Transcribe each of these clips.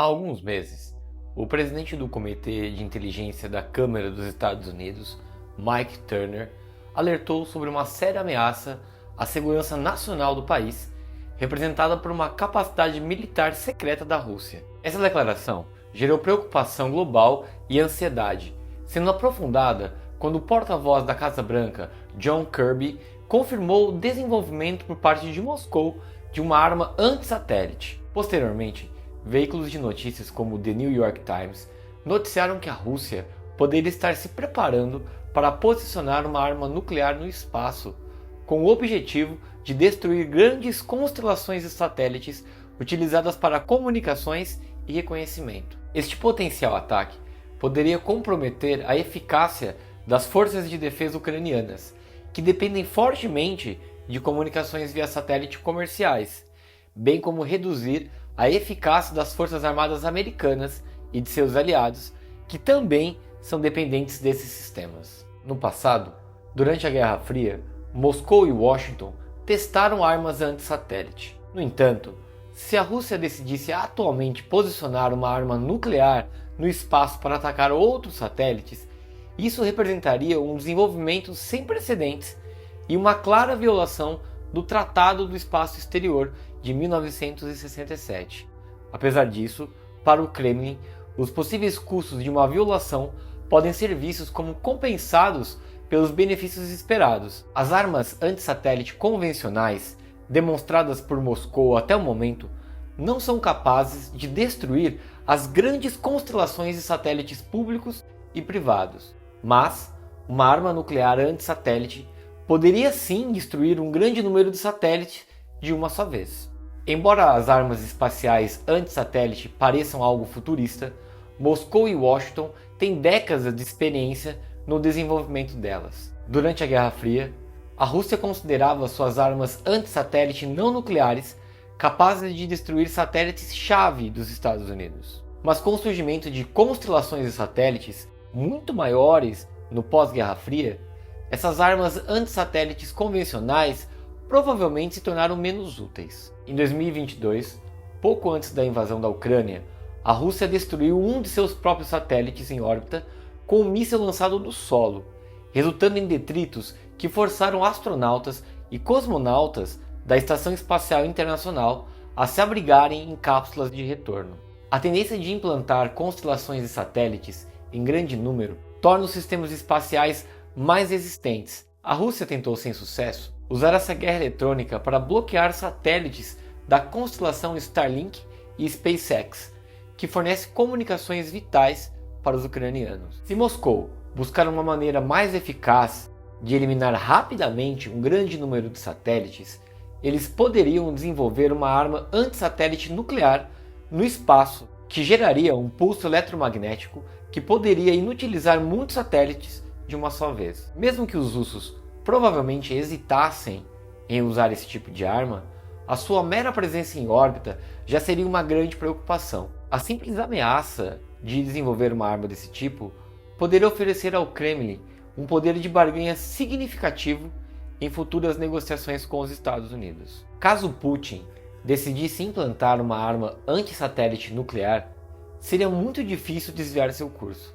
Há alguns meses, o presidente do Comitê de Inteligência da Câmara dos Estados Unidos, Mike Turner, alertou sobre uma séria ameaça à segurança nacional do país, representada por uma capacidade militar secreta da Rússia. Essa declaração gerou preocupação global e ansiedade, sendo aprofundada quando o porta-voz da Casa Branca, John Kirby, confirmou o desenvolvimento por parte de Moscou de uma arma anti-satélite. Posteriormente, veículos de notícias como o The New York Times noticiaram que a Rússia poderia estar se preparando para posicionar uma arma nuclear no espaço, com o objetivo de destruir grandes constelações de satélites utilizadas para comunicações e reconhecimento. Este potencial ataque poderia comprometer a eficácia das forças de defesa ucranianas, que dependem fortemente de comunicações via satélite comerciais, bem como reduzir a eficácia das forças armadas americanas e de seus aliados, que também são dependentes desses sistemas. No passado, durante a Guerra Fria, Moscou e Washington testaram armas anti-satélite. No entanto, se a Rússia decidisse atualmente posicionar uma arma nuclear no espaço para atacar outros satélites, isso representaria um desenvolvimento sem precedentes e uma clara violação do Tratado do Espaço Exterior de 1967. Apesar disso, para o Kremlin, os possíveis custos de uma violação podem ser vistos como compensados pelos benefícios esperados. As armas anti-satélite convencionais, demonstradas por Moscou até o momento, não são capazes de destruir as grandes constelações de satélites públicos e privados. Mas uma arma nuclear anti-satélite poderia sim destruir um grande número de satélites de uma só vez. Embora as armas espaciais anti-satélite pareçam algo futurista, Moscou e Washington têm décadas de experiência no desenvolvimento delas. Durante a Guerra Fria, a Rússia considerava suas armas anti-satélite não nucleares capazes de destruir satélites-chave dos Estados Unidos. Mas com o surgimento de constelações de satélites muito maiores no pós-Guerra Fria, essas armas anti-satélites convencionais provavelmente se tornaram menos úteis. Em 2022, pouco antes da invasão da Ucrânia, a Rússia destruiu um de seus próprios satélites em órbita com um míssil lançado do solo, resultando em detritos que forçaram astronautas e cosmonautas da Estação Espacial Internacional a se abrigarem em cápsulas de retorno. A tendência de implantar constelações de satélites em grande número torna os sistemas espaciais mais resistentes. A Rússia tentou, sem sucesso, usar essa guerra eletrônica para bloquear satélites da constelação Starlink e SpaceX, que fornece comunicações vitais para os ucranianos. Se Moscou buscar uma maneira mais eficaz de eliminar rapidamente um grande número de satélites, eles poderiam desenvolver uma arma anti-satélite nuclear no espaço que geraria um pulso eletromagnético que poderia inutilizar muitos satélites de uma só vez. Mesmo que os russos provavelmente hesitassem em usar esse tipo de arma, a sua mera presença em órbita já seria uma grande preocupação. A simples ameaça de desenvolver uma arma desse tipo poderia oferecer ao Kremlin um poder de barganha significativo em futuras negociações com os Estados Unidos. Caso Putin decidisse implantar uma arma anti-satélite nuclear, seria muito difícil desviar seu curso.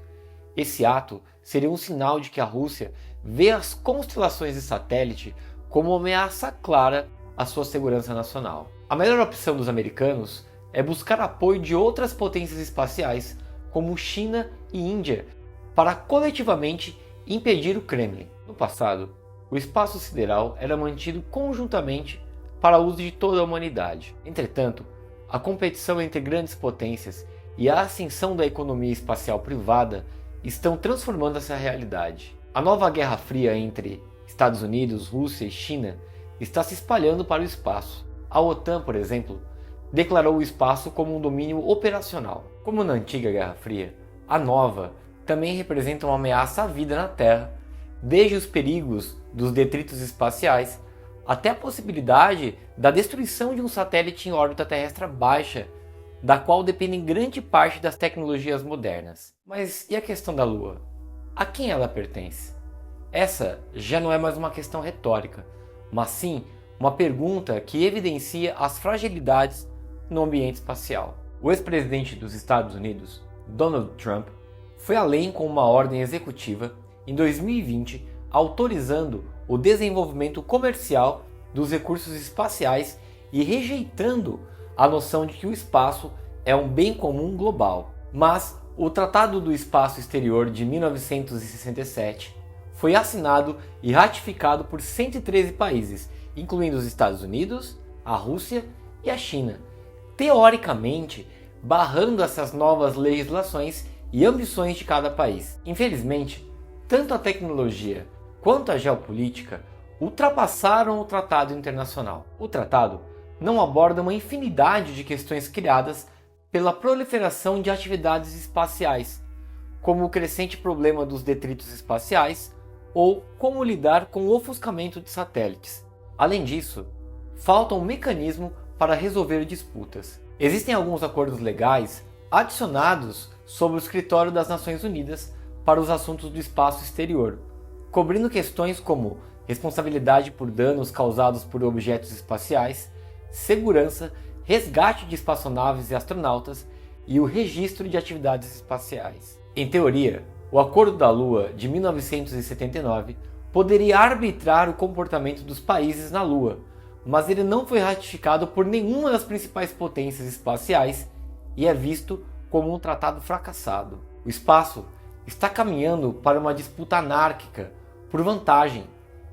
Esse ato seria um sinal de que a Rússia vê as constelações de satélite como uma ameaça clara à sua segurança nacional. A melhor opção dos americanos é buscar apoio de outras potências espaciais, como China e Índia, para coletivamente impedir o Kremlin. No passado, o espaço sideral era mantido conjuntamente para uso de toda a humanidade. Entretanto, a competição entre grandes potências e a ascensão da economia espacial privada estão transformando essa realidade. A nova Guerra Fria entre Estados Unidos, Rússia e China está se espalhando para o espaço. A OTAN, por exemplo, declarou o espaço como um domínio operacional. Como na antiga Guerra Fria, a nova também representa uma ameaça à vida na Terra, desde os perigos dos detritos espaciais até a possibilidade da destruição de um satélite em órbita terrestre baixa, da qual dependem grande parte das tecnologias modernas. Mas e a questão da Lua? A quem ela pertence? Essa já não é mais uma questão retórica, mas sim uma pergunta que evidencia as fragilidades no ambiente espacial. O ex-presidente dos Estados Unidos, Donald Trump, foi além com uma ordem executiva em 2020 autorizando o desenvolvimento comercial dos recursos espaciais e rejeitando a noção de que o espaço é um bem comum global. Mas o Tratado do Espaço Exterior de 1967 foi assinado e ratificado por 113 países, incluindo os Estados Unidos, a Rússia e a China, teoricamente barrando essas novas legislações e ambições de cada país. Infelizmente, tanto a tecnologia quanto a geopolítica ultrapassaram o tratado internacional. O tratado não aborda uma infinidade de questões criadas pela proliferação de atividades espaciais, como o crescente problema dos detritos espaciais ou como lidar com o ofuscamento de satélites. Além disso, falta um mecanismo para resolver disputas. Existem alguns acordos legais adicionados sobre o Escritório das Nações Unidas para os assuntos do espaço exterior, cobrindo questões como responsabilidade por danos causados por objetos espaciais, segurança, resgate de espaçonaves e astronautas e o registro de atividades espaciais. Em teoria, o Acordo da Lua de 1979 poderia arbitrar o comportamento dos países na Lua, mas ele não foi ratificado por nenhuma das principais potências espaciais e é visto como um tratado fracassado. O espaço está caminhando para uma disputa anárquica por vantagem,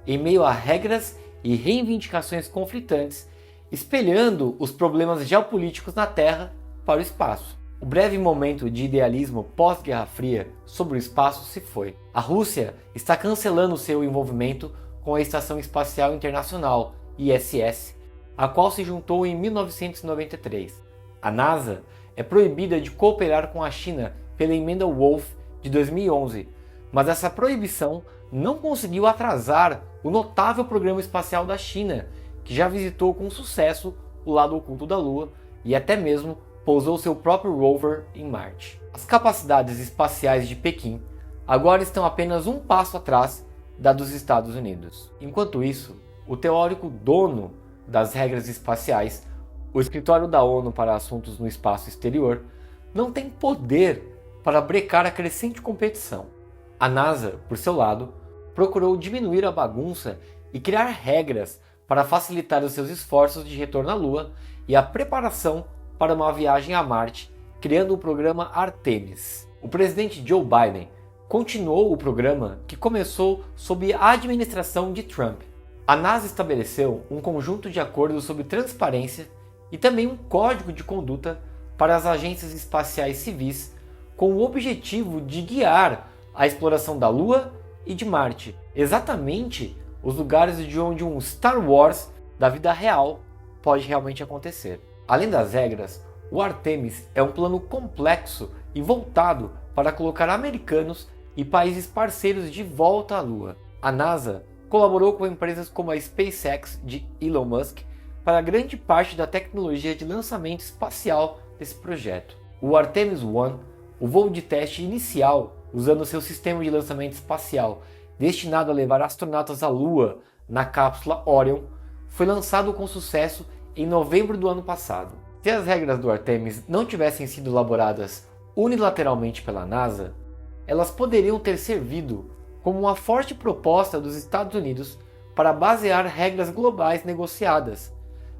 em meio a regras e reivindicações conflitantes, espelhando os problemas geopolíticos na Terra para o espaço. O breve momento de idealismo pós-Guerra Fria sobre o espaço se foi. A Rússia está cancelando seu envolvimento com a Estação Espacial Internacional, ISS, a qual se juntou em 1993. A NASA é proibida de cooperar com a China pela Emenda Wolf de 2011, mas essa proibição não conseguiu atrasar o notável programa espacial da China, que já visitou com sucesso o lado oculto da Lua e até mesmo pousou seu próprio rover em Marte. As capacidades espaciais de Pequim agora estão apenas um passo atrás da dos Estados Unidos. Enquanto isso, o teórico dono das regras espaciais, o Escritório da ONU para Assuntos no Espaço Exterior, não tem poder para brecar a crescente competição. A NASA, por seu lado, procurou diminuir a bagunça e criar regras para facilitar os seus esforços de retorno à Lua e a preparação para uma viagem a Marte, criando o programa Artemis. O presidente Joe Biden continuou o programa que começou sob a administração de Trump. A NASA estabeleceu um conjunto de acordos sobre transparência e também um código de conduta para as agências espaciais civis, com o objetivo de guiar a exploração da Lua e de Marte, exatamente os lugares de onde um Star Wars da vida real pode realmente acontecer. Além das regras, o Artemis é um plano complexo e voltado para colocar americanos e países parceiros de volta à Lua. A NASA colaborou com empresas como a SpaceX de Elon Musk para grande parte da tecnologia de lançamento espacial desse projeto. O Artemis 1, o voo de teste inicial usando seu sistema de lançamento espacial destinado a levar astronautas à Lua na cápsula Orion, foi lançado com sucesso em novembro do ano passado. Se as regras do Artemis não tivessem sido elaboradas unilateralmente pela NASA, elas poderiam ter servido como uma forte proposta dos Estados Unidos para basear regras globais negociadas,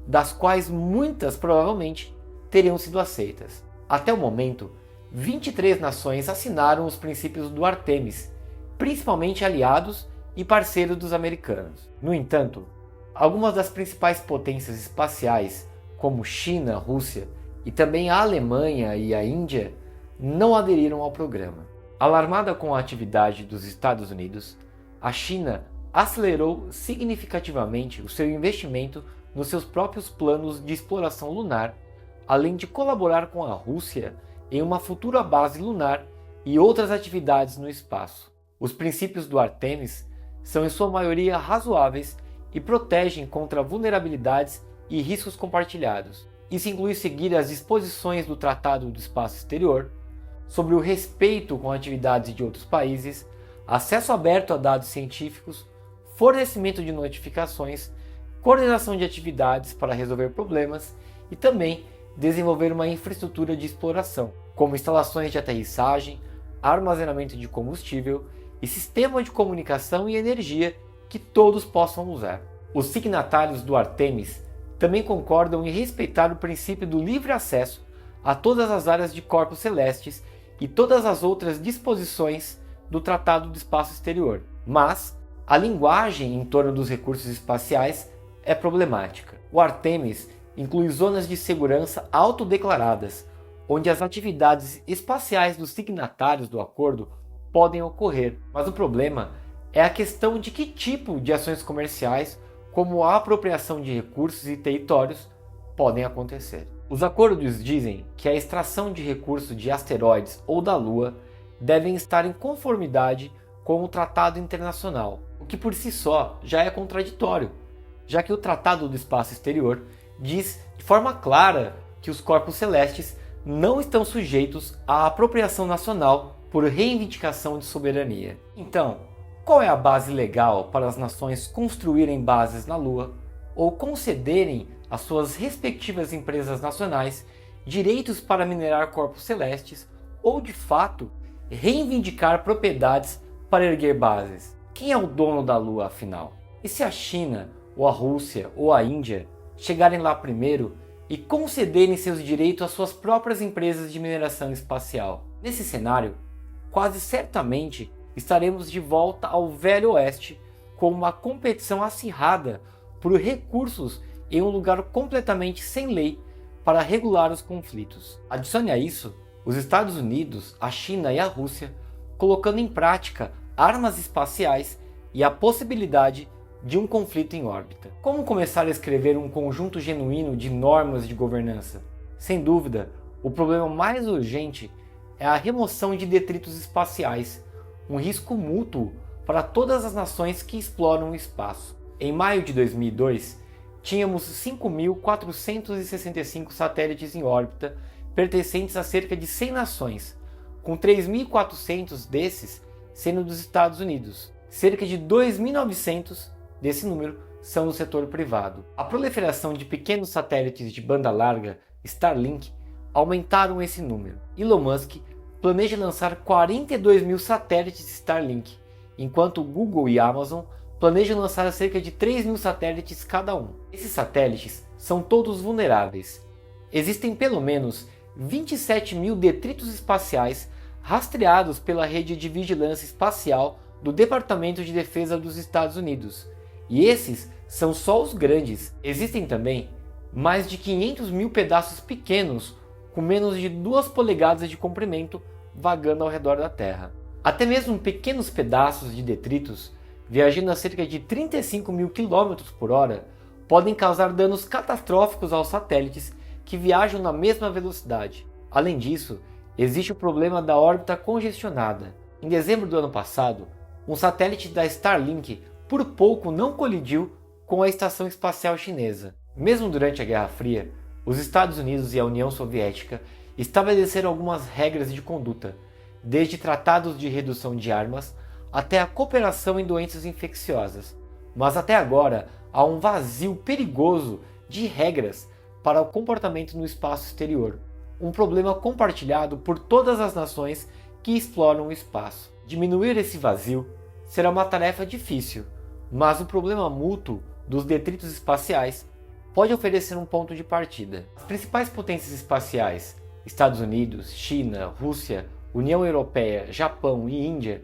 das quais muitas provavelmente teriam sido aceitas. Até o momento, 23 nações assinaram os princípios do Artemis, principalmente aliados e parceiros dos americanos. No entanto, algumas das principais potências espaciais, como China, Rússia e também a Alemanha e a Índia, não aderiram ao programa. Alarmada com a atividade dos Estados Unidos, a China acelerou significativamente o seu investimento nos seus próprios planos de exploração lunar, além de colaborar com a Rússia em uma futura base lunar e outras atividades no espaço. Os princípios do Artemis são em sua maioria razoáveis e protegem contra vulnerabilidades e riscos compartilhados. Isso inclui seguir as disposições do Tratado do Espaço Exterior, sobre o respeito com atividades de outros países, acesso aberto a dados científicos, fornecimento de notificações, coordenação de atividades para resolver problemas e também desenvolver uma infraestrutura de exploração, como instalações de aterrissagem, armazenamento de combustível e sistema de comunicação e energia que todos possam usar. Os signatários do Artemis também concordam em respeitar o princípio do livre acesso a todas as áreas de corpos celestes e todas as outras disposições do Tratado do Espaço Exterior. Mas a linguagem em torno dos recursos espaciais é problemática. O Artemis inclui zonas de segurança autodeclaradas, onde as atividades espaciais dos signatários do acordo podem ocorrer. Mas o problema é a questão de que tipo de ações comerciais, como a apropriação de recursos e territórios, podem acontecer. Os acordos dizem que a extração de recursos de asteroides ou da Lua devem estar em conformidade com o Tratado Internacional, o que por si só já é contraditório, já que o Tratado do Espaço Exterior diz de forma clara que os corpos celestes não estão sujeitos à apropriação nacional por reivindicação de soberania. Então, qual é a base legal para as nações construírem bases na Lua ou concederem às suas respectivas empresas nacionais direitos para minerar corpos celestes ou, de fato, reivindicar propriedades para erguer bases? Quem é o dono da Lua, afinal? E se a China, ou a Rússia, ou a Índia chegarem lá primeiro e concederem seus direitos às suas próprias empresas de mineração espacial? Nesse cenário, quase certamente estaremos de volta ao Velho Oeste, com uma competição acirrada por recursos em um lugar completamente sem lei para regular os conflitos. Adicione a isso os Estados Unidos, a China e a Rússia colocando em prática armas espaciais e a possibilidade de um conflito em órbita. Como começar a escrever um conjunto genuíno de normas de governança? Sem dúvida, o problema mais urgente é a remoção de detritos espaciais, um risco mútuo para todas as nações que exploram o espaço. Em maio de 2002, tínhamos 5.465 satélites em órbita pertencentes a cerca de 100 nações, com 3.400 desses sendo dos Estados Unidos. Cerca de 2.900 desse número são do setor privado. A proliferação de pequenos satélites de banda larga, Starlink, aumentaram esse número. Elon Musk planeja lançar 42 mil satélites Starlink, enquanto o Google e a Amazon planejam lançar cerca de 3 mil satélites cada um. Esses satélites são todos vulneráveis. Existem pelo menos 27 mil detritos espaciais rastreados pela rede de vigilância espacial do Departamento de Defesa dos Estados Unidos. E esses são só os grandes. Existem também mais de 500 mil pedaços pequenos, com menos de 2 polegadas de comprimento, vagando ao redor da Terra. Até mesmo pequenos pedaços de detritos, viajando a cerca de 35 mil km por hora, podem causar danos catastróficos aos satélites que viajam na mesma velocidade. Além disso, existe o problema da órbita congestionada. Em dezembro do ano passado, um satélite da Starlink por pouco não colidiu com a estação espacial chinesa. Mesmo durante a Guerra Fria, os Estados Unidos e a União Soviética estabeleceram algumas regras de conduta, desde tratados de redução de armas até a cooperação em doenças infecciosas. Mas até agora há um vazio perigoso de regras para o comportamento no espaço exterior, um problema compartilhado por todas as nações que exploram o espaço. Diminuir esse vazio será uma tarefa difícil, mas o problema mútuo dos detritos espaciais pode oferecer um ponto de partida. As principais potências espaciais, Estados Unidos, China, Rússia, União Europeia, Japão e Índia,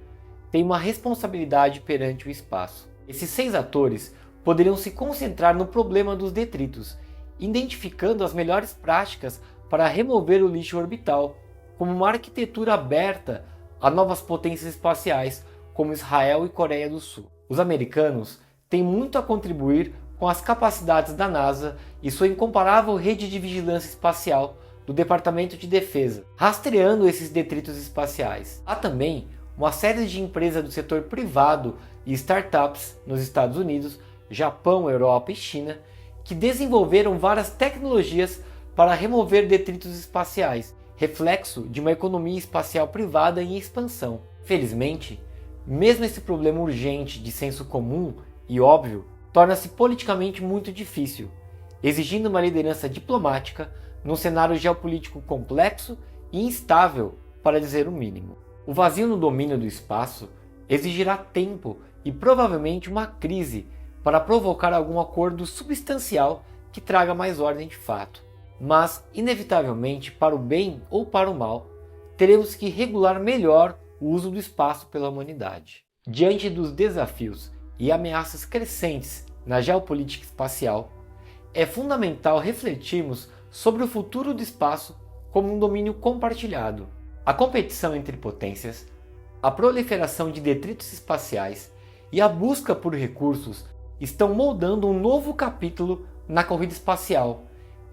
têm uma responsabilidade perante o espaço. Esses 6 atores poderiam se concentrar no problema dos detritos, identificando as melhores práticas para remover o lixo orbital, como uma arquitetura aberta a novas potências espaciais como Israel e Coreia do Sul. Os americanos têm muito a contribuir com as capacidades da NASA e sua incomparável rede de vigilância espacial do Departamento de Defesa, rastreando esses detritos espaciais. Há também uma série de empresas do setor privado e startups nos Estados Unidos, Japão, Europa e China que desenvolveram várias tecnologias para remover detritos espaciais, reflexo de uma economia espacial privada em expansão. Felizmente, mesmo esse problema urgente de senso comum e óbvio torna-se politicamente muito difícil, exigindo uma liderança diplomática num cenário geopolítico complexo e instável, para dizer o mínimo. O vazio no domínio do espaço exigirá tempo e provavelmente uma crise para provocar algum acordo substancial que traga mais ordem de fato. Mas, inevitavelmente, para o bem ou para o mal, teremos que regular melhor o uso do espaço pela humanidade. Diante dos desafios e ameaças crescentes na geopolítica espacial, é fundamental refletirmos sobre o futuro do espaço como um domínio compartilhado. A competição entre potências, a proliferação de detritos espaciais e a busca por recursos estão moldando um novo capítulo na corrida espacial.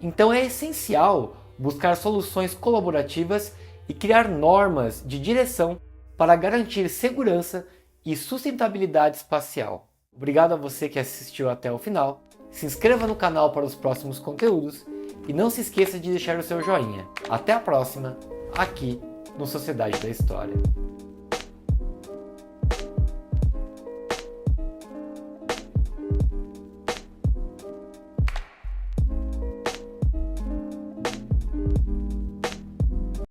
Então é essencial buscar soluções colaborativas e criar normas de direção para garantir segurança e sustentabilidade espacial. Obrigado a você que assistiu até o final. Se inscreva no canal para os próximos conteúdos e não se esqueça de deixar o seu joinha. Até a próxima, aqui no Sociedade da História.